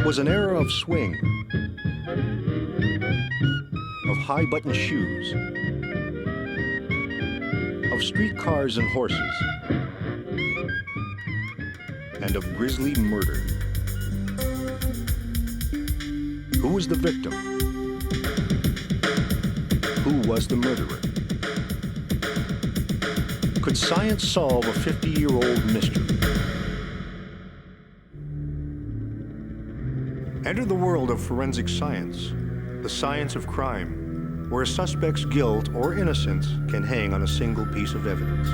was an era of swing, of high-button shoes, of streetcars and horses, and of grisly murder. Who was the victim? Who was the murderer? Could science solve a 50-year-old mystery? Enter the world of forensic science, the science of crime, where a suspect's guilt or innocence can hang on a single piece of evidence.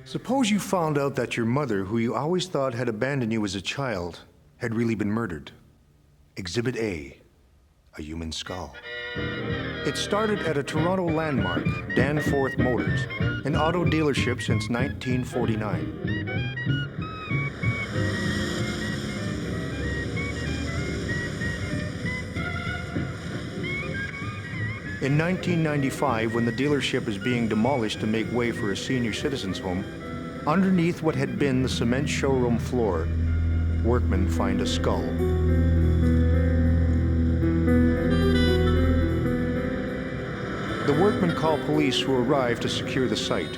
Suppose you found out that your mother, who you always thought had abandoned you as a child, had really been murdered. Exhibit A, a human skull. It started at a Toronto landmark, Danforth Motors, an auto dealership since 1949. In 1995, when the dealership is being demolished to make way for a senior citizens' home, underneath what had been the cement showroom floor, workmen find a skull. The workmen call police, who arrive to secure the site.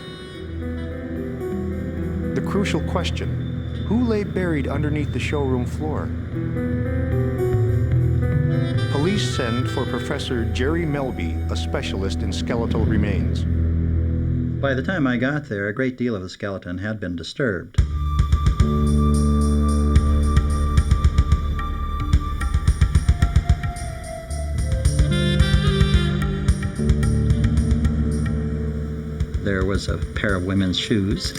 The crucial question: who lay buried underneath the showroom floor? Police send for Professor Jerry Melby, a specialist in skeletal remains. By the time I got there, a great deal of the skeleton had been disturbed. There was a pair of women's shoes,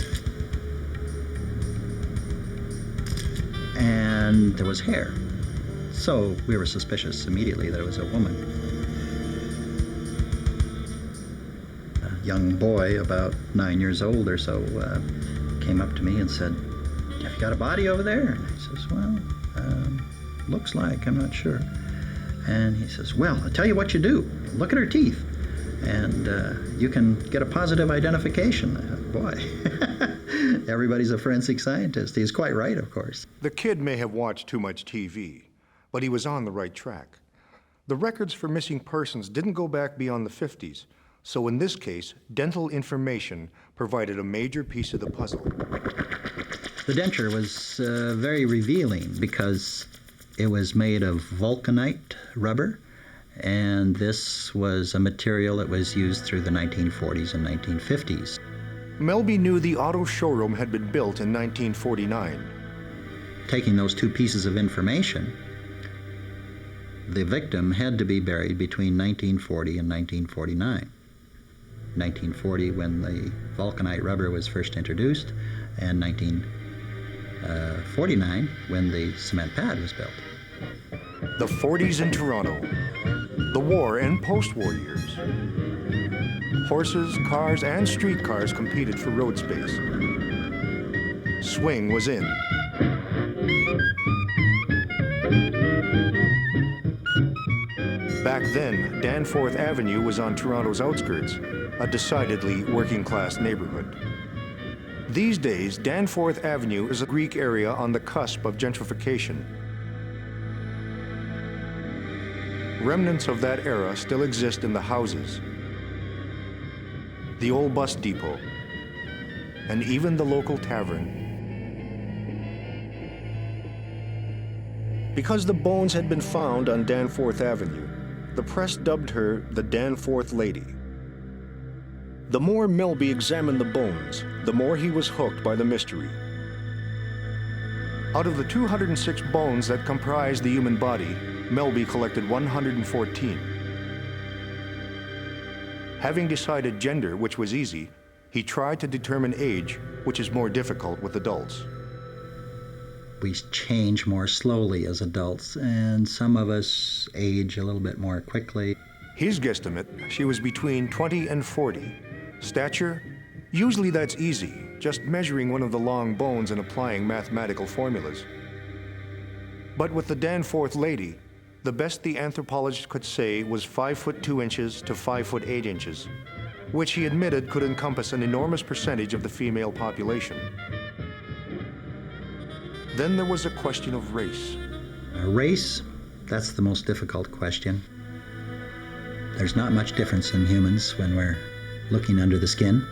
and there was hair. So we were suspicious immediately that it was a woman. A young boy, about 9 years old or so, came up to me and said, "Have you got a body over there?" And I says, "Well, looks like, I'm not sure." And he says, "Well, I'll tell you what you do. Look at her teeth, and you can get a positive identification." Boy, everybody's a forensic scientist. He's quite right, of course. The kid may have watched too much TV, but he was on the right track. The records for missing persons didn't go back beyond the 50s, so in this case, dental information provided a major piece of the puzzle. The denture was very revealing because it was made of vulcanite rubber, and this was a material that was used through the 1940s and 1950s. Melby knew the auto showroom had been built in 1949. Taking those two pieces of information, the victim had to be buried between 1940 and 1949. 1940 when the vulcanite rubber was first introduced, and 1949 when the cement pad was built. The 40s in Toronto, the war and post-war years. Horses, cars, and streetcars competed for road space. Swing was in. Back then, Danforth Avenue was on Toronto's outskirts, a decidedly working-class neighborhood. These days, Danforth Avenue is a Greek area on the cusp of gentrification. Remnants of that era still exist in the houses, the old bus depot, and even the local tavern. Because the bones had been found on Danforth Avenue, the press dubbed her the Danforth Lady. The more Melby examined the bones, the more he was hooked by the mystery. Out of the 206 bones that comprise the human body, Melby collected 114. Having decided gender, which was easy, He tried to determine age, which is more difficult with adults. We change more slowly as adults, and some of us age a little bit more quickly. His guesstimate, she was between 20 and 40. Stature? Usually that's easy, just measuring one of the long bones and applying mathematical formulas. But with the Danforth lady, the best the anthropologist could say was 5 foot 2 inches to 5 foot 8 inches, which he admitted could encompass an enormous percentage of the female population. Then there was a question of race. Race, that's the most difficult question. There's not much difference in humans when we're looking under the skin.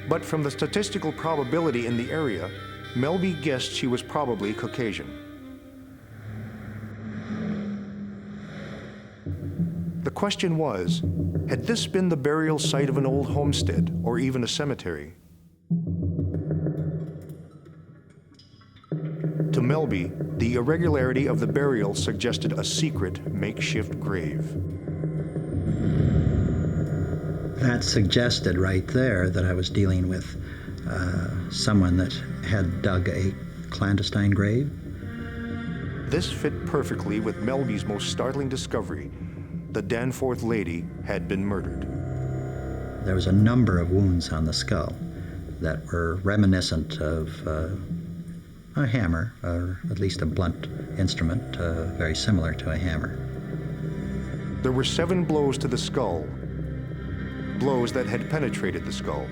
But from the statistical probability in the area, Melby guessed she was probably Caucasian. The question was, had this been the burial site of an old homestead or even a cemetery? To Melby, the irregularity of the burial suggested a secret, makeshift grave. That suggested right there that I was dealing with someone that had dug a clandestine grave. This fit perfectly with Melby's most startling discovery. The Danforth lady had been murdered. There was a number of wounds on the skull that were reminiscent of a hammer, or at least a blunt instrument very similar to a hammer. There were 7 blows to the skull, blows that had penetrated the skull.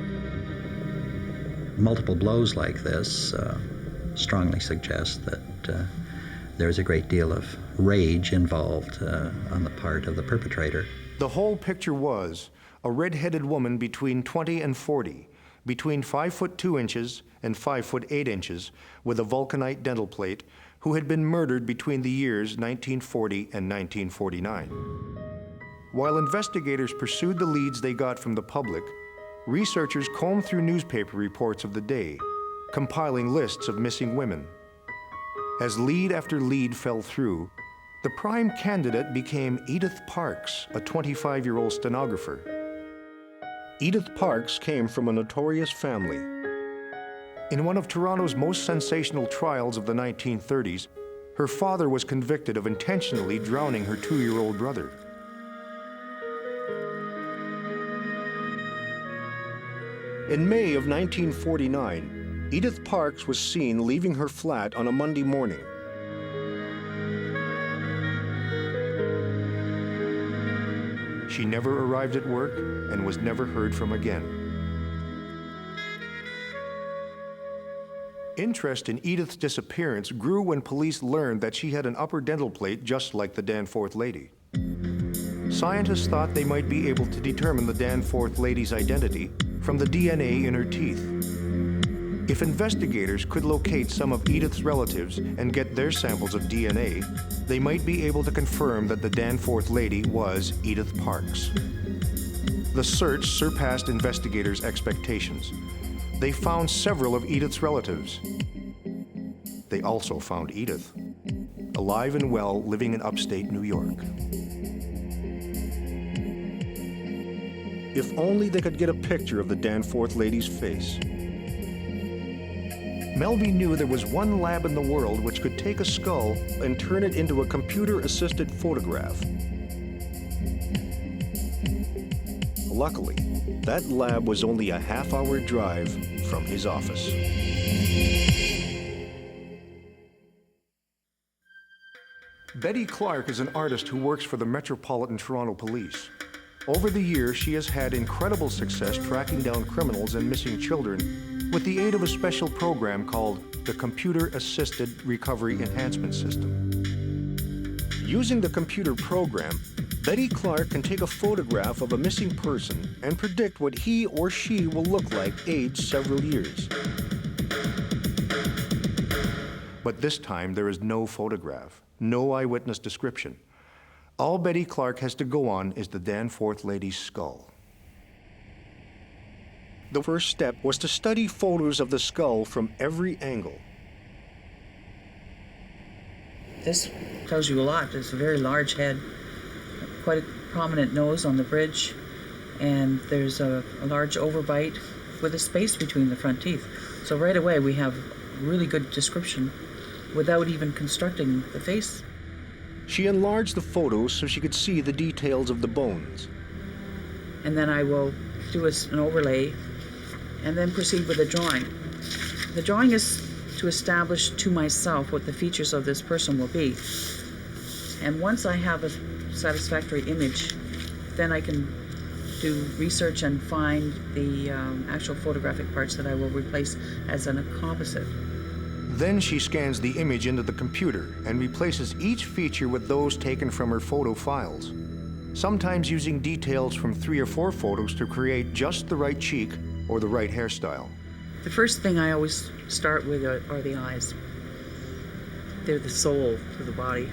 Multiple blows like this strongly suggest that there's a great deal of rage involved on the part of the perpetrator. The whole picture was a red-headed woman between 20 and 40, between 5 foot 2 inches and 5 foot 8 inches, with a vulcanite dental plate, who had been murdered between the years 1940 and 1949. While investigators pursued the leads they got from the public, researchers combed through newspaper reports of the day, compiling lists of missing women. As lead after lead fell through, the prime candidate became Edith Parks, a 25-year-old stenographer. Edith Parks came from a notorious family. In one of Toronto's most sensational trials of the 1930s, her father was convicted of intentionally drowning her 2-year-old brother. In May of 1949, Edith Parks was seen leaving her flat on a Monday morning. She never arrived at work and was never heard from again. Interest in Edith's disappearance grew when police learned that she had an upper dental plate just like the Danforth lady. Scientists thought they might be able to determine the Danforth lady's identity from the DNA in her teeth. If investigators could locate some of Edith's relatives and get their samples of DNA, they might be able to confirm that the Danforth lady was Edith Parks. The search surpassed investigators' expectations. They found several of Edith's relatives. They also found Edith, alive and well, living in upstate New York. If only they could get a picture of the Danforth lady's face. Melby knew there was one lab in the world which could take a skull and turn it into a computer-assisted photograph. Luckily, that lab was only a half-hour drive from his office. Betty Clark is an artist who works for the Metropolitan Toronto Police. Over the years, she has had incredible success tracking down criminals and missing children with the aid of a special program called the Computer Assisted Recovery Enhancement System. Using the computer program, Betty Clark can take a photograph of a missing person and predict what he or she will look like aged several years. But this time, there is no photograph, no eyewitness description. All Betty Clark has to go on is the Danforth lady's skull. The first step was to study photos of the skull from every angle. This tells you a lot. It's a very large head, quite a prominent nose on the bridge, and there's a large overbite with a space between the front teeth. So right away we have really good description without even constructing the face. She enlarged the photos so she could see the details of the bones. And then I will do an overlay and then proceed with a drawing. The drawing is to establish to myself what the features of this person will be. And once I have a satisfactory image, then I can do research and find the actual photographic parts that I will replace as a composite. Then she scans the image into the computer and replaces each feature with those taken from her photo files, sometimes using details from 3 or 4 photos to create just the right cheek or the right hairstyle. The first thing I always start with are the eyes. They're the soul to the body.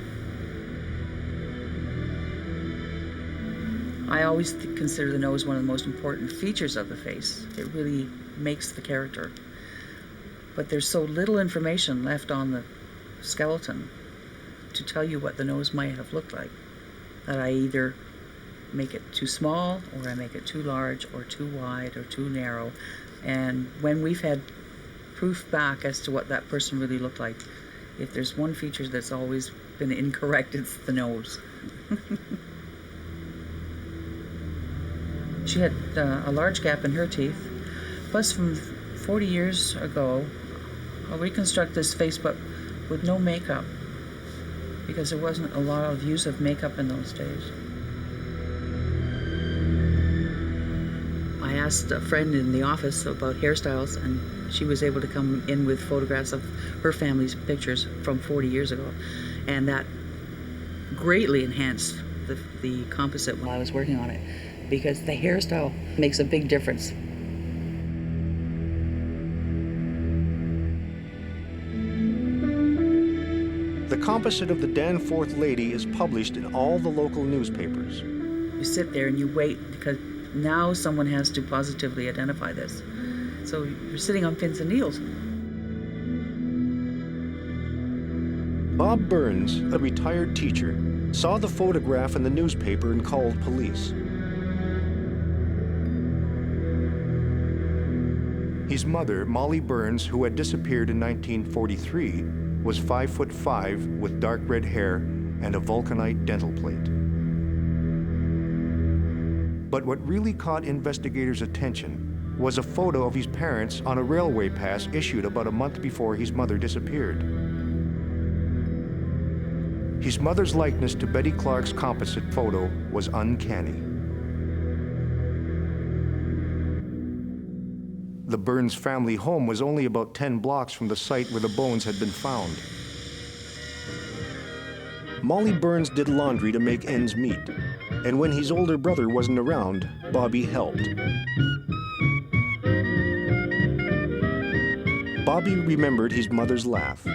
I always consider the nose one of the most important features of the face. It really makes the character. But there's so little information left on the skeleton to tell you what the nose might have looked like that I either make it too small, or I make it too large, or too wide, or too narrow. And when we've had proof back as to what that person really looked like, if there's one feature that's always been incorrect, it's the nose. She had a large gap in her teeth. Plus, from 40 years ago, I'll reconstruct this face, but with no makeup, because there wasn't a lot of use of makeup in those days. I asked a friend in the office about hairstyles, and she was able to come in with photographs of her family's pictures from 40 years ago, and that greatly enhanced the composite while I was working on it, because the hairstyle makes a big difference. The composite of the Danforth lady is published in all the local newspapers. You sit there and you wait, because now someone has to positively identify this. So you're sitting on pins and needles. Bob Burns, a retired teacher, saw the photograph in the newspaper and called police. His mother, Molly Burns, who had disappeared in 1943, was 5'5" with dark red hair and a vulcanite dental plate. But what really caught investigators' attention was a photo of his parents on a railway pass issued about a month before his mother disappeared. His mother's likeness to Betty Clark's composite photo was uncanny. The Burns family home was only about 10 blocks from the site where the bones had been found. Molly Burns did laundry to make ends meet, and when his older brother wasn't around, Bobby helped. Bobby remembered his mother's laugh.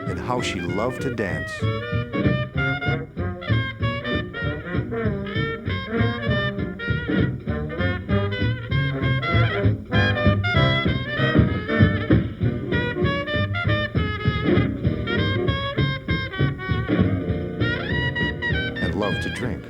And how she loved to dance. Love to drink.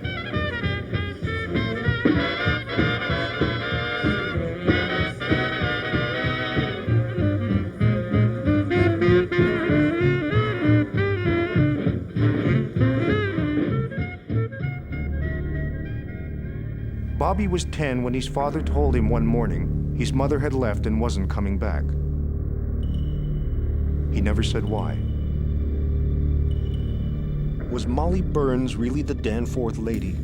Bobby was 10 when his father told him one morning his mother had left and wasn't coming back. He never said why. Was Molly Burns really the Danforth lady?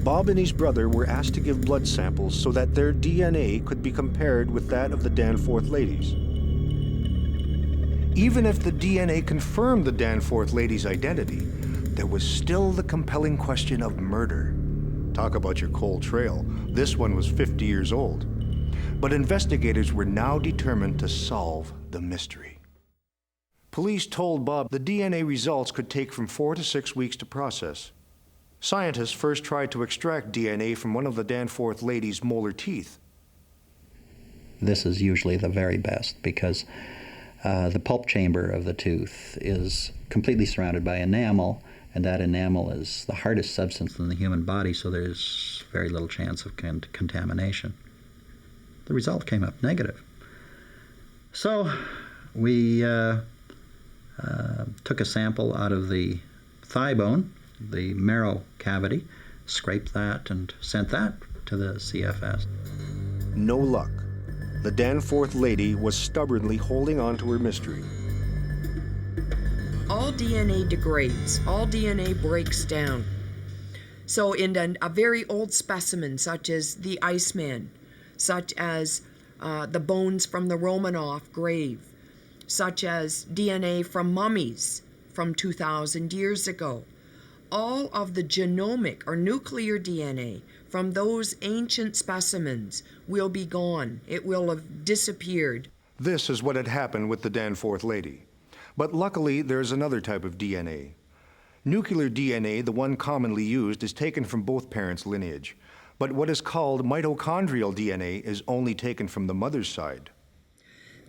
Bob and his brother were asked to give blood samples so that their DNA could be compared with that of the Danforth ladies. Even if the DNA confirmed the Danforth lady's identity, there was still the compelling question of murder. Talk about your cold trail. This one was 50 years old. But investigators were now determined to solve the mystery. Police told Bob the DNA results could take from 4 to 6 weeks to process. Scientists first tried to extract DNA from one of the Danforth lady's molar teeth. This is usually the very best, because The pulp chamber of the tooth is completely surrounded by enamel, and that enamel is the hardest substance in the human body, so there's very little chance of contamination. The result came up negative. So we took a sample out of the thigh bone, the marrow cavity, scraped that and sent that to the CFS. No luck. The Danforth lady was stubbornly holding on to her mystery. All DNA degrades, all DNA breaks down. So in a very old specimen, such as the Iceman, such as the bones from the Romanov grave, such as DNA from mummies from 2,000 years ago, all of the genomic or nuclear DNA from those ancient specimens will be gone. It will have disappeared. This is what had happened with the Danforth lady. But luckily, there's another type of DNA. Nuclear DNA, the one commonly used, is taken from both parents' lineage. But what is called mitochondrial DNA is only taken from the mother's side.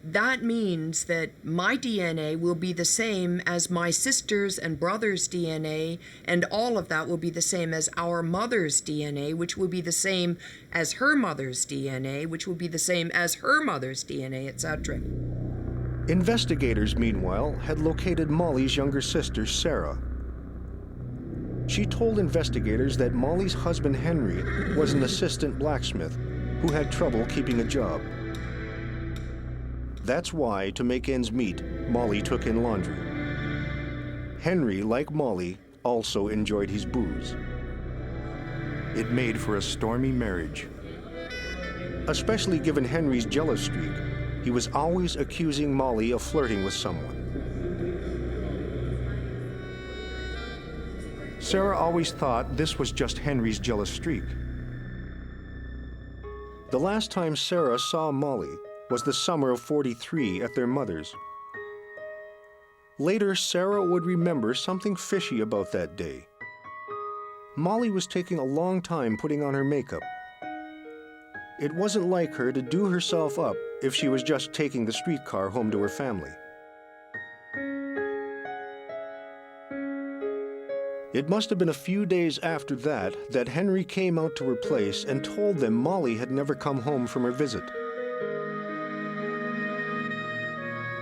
That means that my DNA will be the same as my sister's and brother's DNA, and all of that will be the same as our mother's DNA, which will be the same as her mother's DNA, which will be the same as her mother's DNA, etc. Investigators, meanwhile, had located Molly's younger sister, Sarah. She told investigators that Molly's husband, Henry, was an assistant blacksmith who had trouble keeping a job. That's why, to make ends meet, Molly took in laundry. Henry, like Molly, also enjoyed his booze. It made for a stormy marriage. Especially given Henry's jealous streak, he was always accusing Molly of flirting with someone. Sarah always thought this was just Henry's jealous streak. The last time Sarah saw Molly was the summer of '43 at their mother's. Later, Sarah would remember something fishy about that day. Molly was taking a long time putting on her makeup. It wasn't like her to do herself up if she was just taking the streetcar home to her family. It must have been a few days after that Henry came out to her place and told them Molly had never come home from her visit.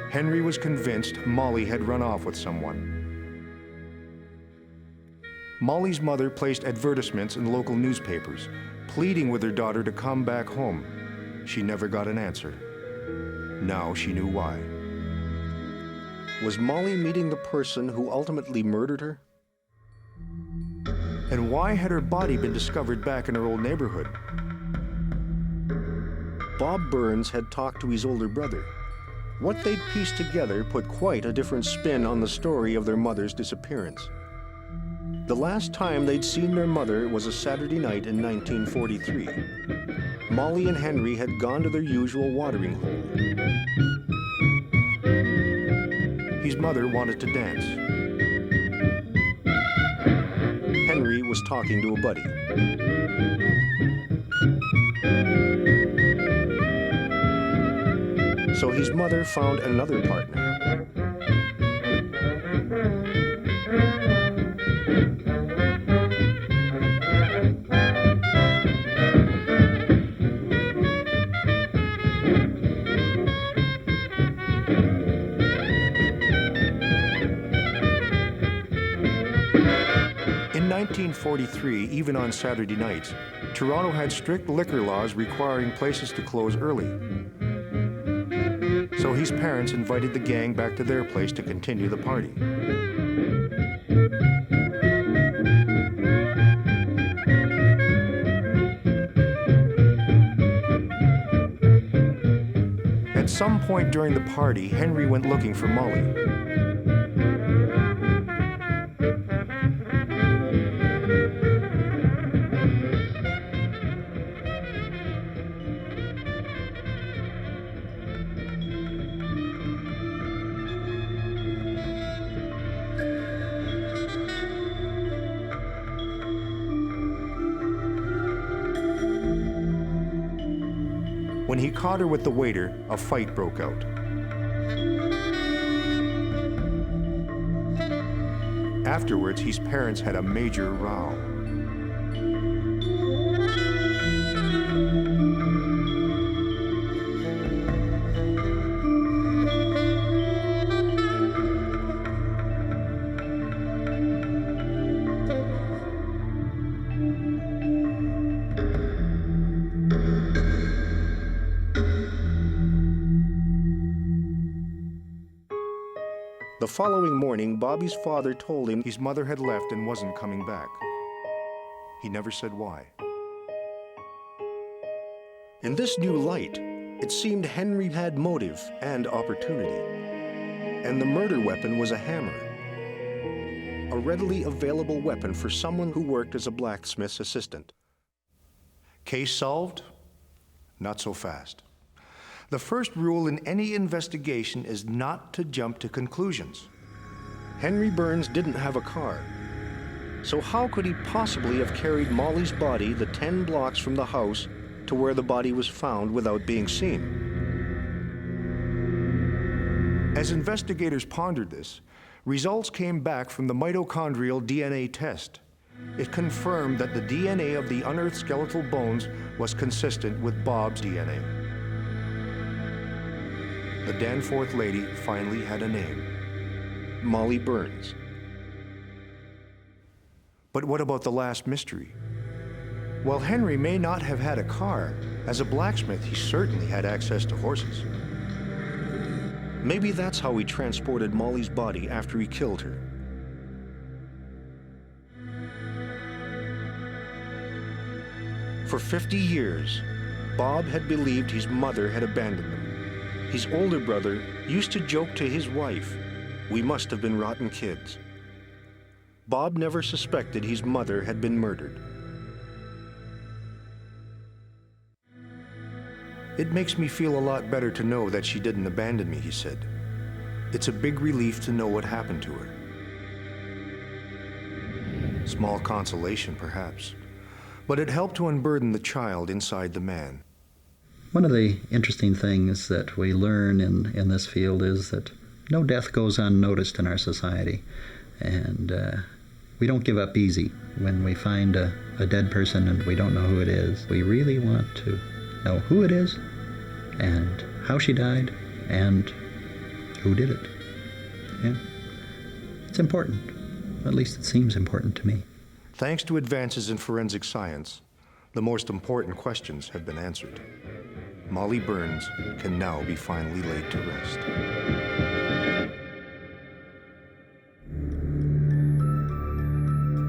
Henry was convinced Molly had run off with someone. Molly's mother placed advertisements in local newspapers, pleading with her daughter to come back home. She never got an answer. Now she knew why. Was Molly meeting the person who ultimately murdered her? And why had her body been discovered back in her old neighborhood? Bob Burns had talked to his older brother. What they'd pieced together put quite a different spin on the story of their mother's disappearance. The last time they'd seen their mother was a Saturday night in 1943. Molly and Henry had gone to their usual watering hole. His mother wanted to dance. Henry was talking to a buddy. So his mother found another partner. In 1943, even on Saturday nights, Toronto had strict liquor laws requiring places to close early. So his parents invited the gang back to their place to continue the party. At some point during the party, Henry went looking for Molly. When he caught her with the waiter, a fight broke out. Afterwards, his parents had a major row. The following morning, Bobby's father told him his mother had left and wasn't coming back. He never said why. In this new light, it seemed Henry had motive and opportunity. And the murder weapon was a hammer. A readily available weapon for someone who worked as a blacksmith's assistant. Case solved? Not so fast. The first rule in any investigation is not to jump to conclusions. Henry Burns didn't have a car. So how could he possibly have carried Molly's body the 10 blocks from the house to where the body was found without being seen? As investigators pondered this, results came back from the mitochondrial DNA test. It confirmed that the DNA of the unearthed skeletal bones was consistent with Bob's DNA. The Danforth lady finally had a name: Molly Burns. But what about the last mystery? While Henry may not have had a car, as a blacksmith he certainly had access to horses. Maybe that's how he transported Molly's body after he killed her. For 50 years, Bob had believed his mother had abandoned him. His older brother used to joke to his wife, "We must have been rotten kids." Bob never suspected his mother had been murdered. "It makes me feel a lot better to know that she didn't abandon me," he said. "It's a big relief to know what happened to her." Small consolation, perhaps, but it helped to unburden the child inside the man. One of the interesting things that we learn in this field is that no death goes unnoticed in our society. And we don't give up easy when we find a dead person and we don't know who it is. We really want to know who it is and how she died and who did it. Yeah. It's important. At least it seems important to me. Thanks to advances in forensic science, the most important questions have been answered. Molly Burns can now be finally laid to rest.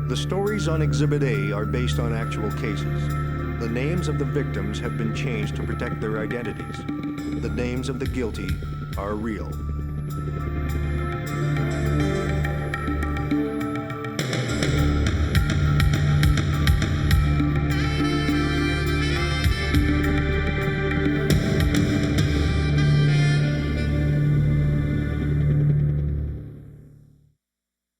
The stories on Exhibit A are based on actual cases. The names of the victims have been changed to protect their identities. The names of the guilty are real.